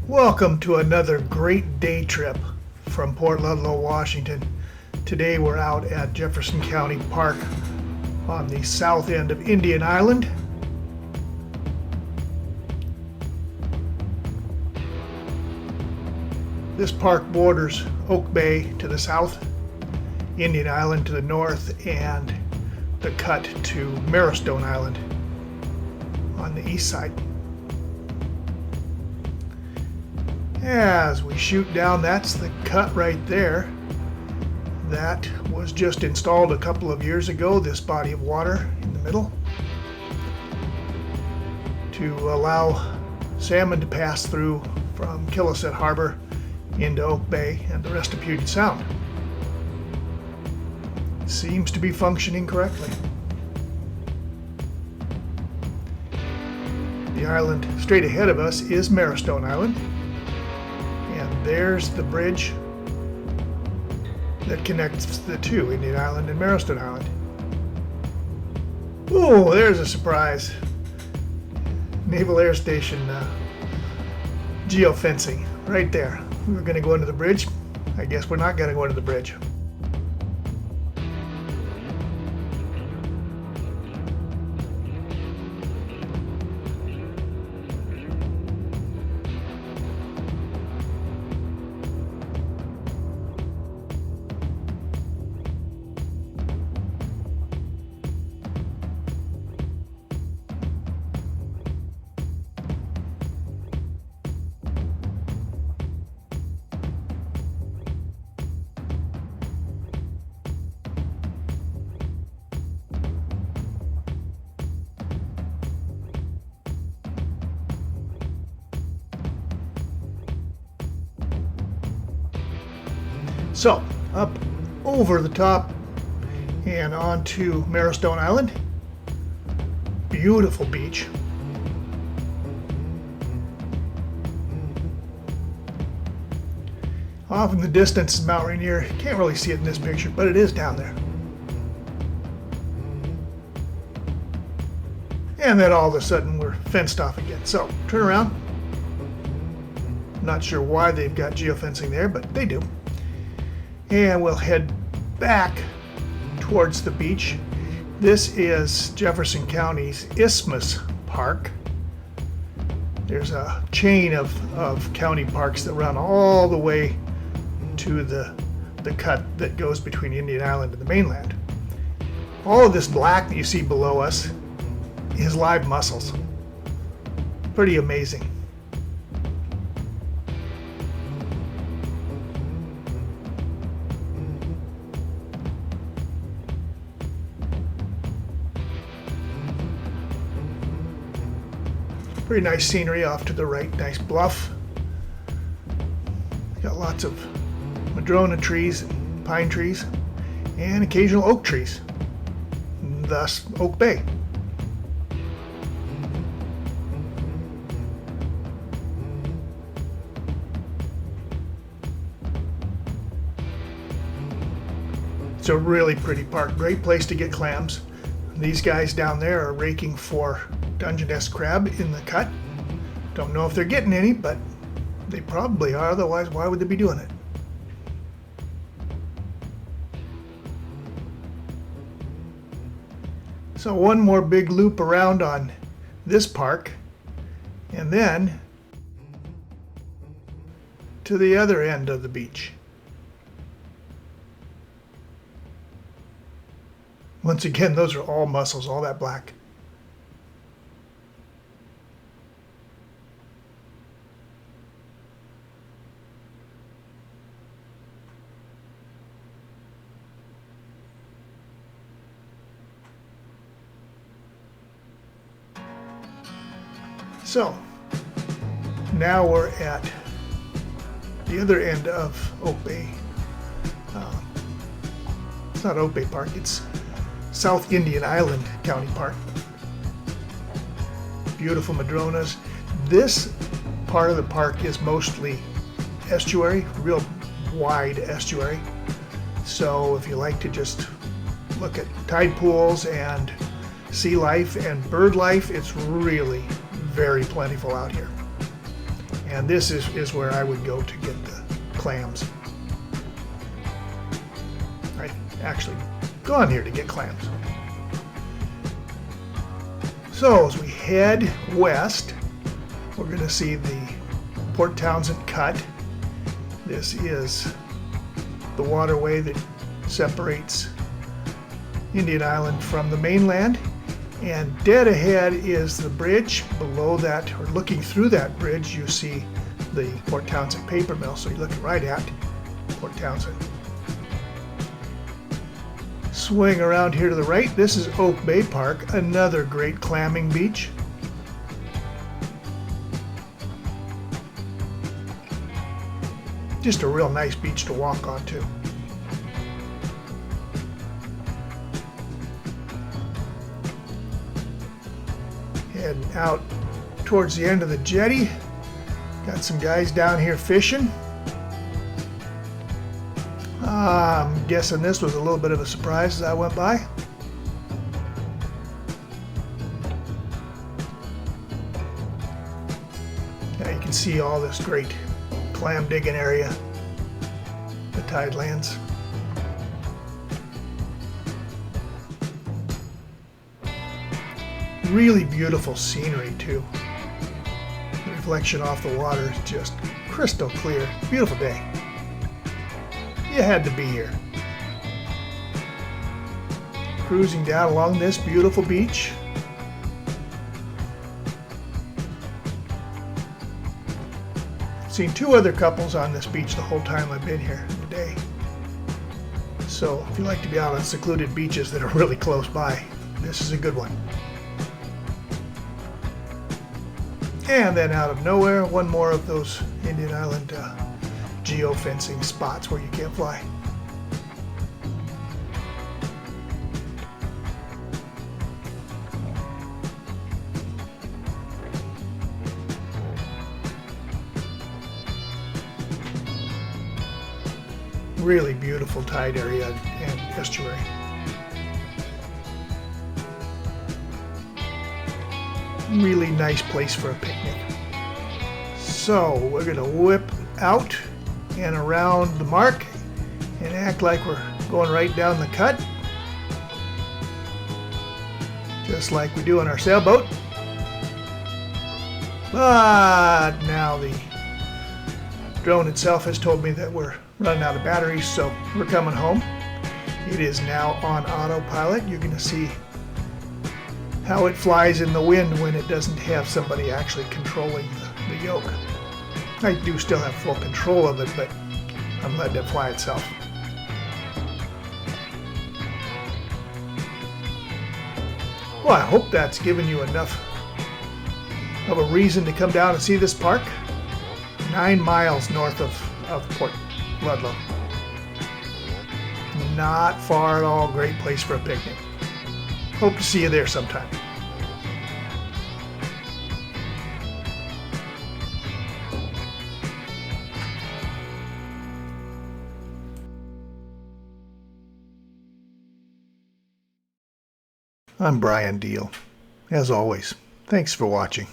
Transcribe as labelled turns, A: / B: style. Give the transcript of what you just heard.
A: Welcome to another great day trip from Port Ludlow, Washington. Today we're out at Jefferson County Park on the south end of Indian Island. This park borders Oak Bay to the south, Indian Island to the north, and the cut to Marrowstone Island on the east side. As we shoot down, that's the cut right there. That was just installed a couple of years ago, this body of water in the middle, to allow salmon to pass through from Killisett Harbor into Oak Bay and the rest of Puget Sound. Seems to be functioning correctly. The island straight ahead of us is Marrowstone Island. And there's the bridge that connects the two, Indian Island and Marrowstone Island. Oh, there's a surprise. Naval Air Station geofencing right there. We were going to go into the bridge. I guess we're not going to go into the bridge. So, up over the top and onto Marrowstone Island. Beautiful beach. Off in the distance is Mount Rainier. You can't really see it in this picture, but it is down there. And then all of a sudden we're fenced off again. So, turn around. Not sure why they've got geofencing there, but they do. And we'll head back towards the beach. This is Jefferson County's Isthmus Park. There's a chain of county parks that run all the way to the cut that goes between Indian Island and the mainland. All of this black that you see below us is live mussels. Pretty amazing. Pretty nice scenery off to the right, nice bluff. Got lots of madrona trees, pine trees, and occasional oak trees, thus Oak Bay. It's a really pretty park, great place to get clams. These guys down there are raking for Dungeness crab in the cut. Don't know if they're getting any, but they probably are, otherwise why would they be doing it? So one more big loop around on this park, and then to the other end of the beach. Once again, those are all mussels, all that black. So, now we're at the other end of Oak Bay. It's not Oak Bay Park, it's South Indian Island County Park. Beautiful madronas. This part of the park is mostly estuary, real wide estuary. So if you like to just look at tide pools and sea life and bird life, it's really very plentiful out here. And this is where I would go to get the clams. I actually gone here to get clams. So as we head west, we're going to see the Port Townsend Cut. This is the waterway that separates Indian Island from the mainland. And dead ahead is the bridge. Below that, or looking through that bridge, you see the Port Townsend paper mill. So you're looking right at Port Townsend. Swing around here to the right. This is Oak Bay Park, another great clamming beach. Just a real nice beach to walk on too. Heading out towards the end of the jetty. Got some guys down here fishing. I'm guessing this was a little bit of a surprise as I went by. Now you can see all this great clam digging area, the tidelands. Really beautiful scenery too. The reflection off the water is just crystal clear. Beautiful day. You had to be here. Cruising down along this beautiful beach. Seen two other couples on this beach the whole time I've been here today. So if you like to be out on secluded beaches that are really close by, this is a good one. And then out of nowhere, one more of those Indian Island geofencing spots where you can't fly. Really beautiful tide area and estuary. Really nice place for a picnic. So we're going to whip out and around the mark and act like we're going right down the cut, just like we do on our sailboat. But now the drone itself has told me that we're running out of batteries, so we're coming home. It is now on autopilot. You're going to see how it flies in the wind when it doesn't have somebody actually controlling the yoke. I do still have full control of it, but I'm letting it fly itself. Well, I hope that's given you enough of a reason to come down and see this park. 9 miles north of Port Ludlow. Not far at all. Great place for a picnic. Hope to see you there sometime. I'm Bryan Diehl. As always, thanks for watching.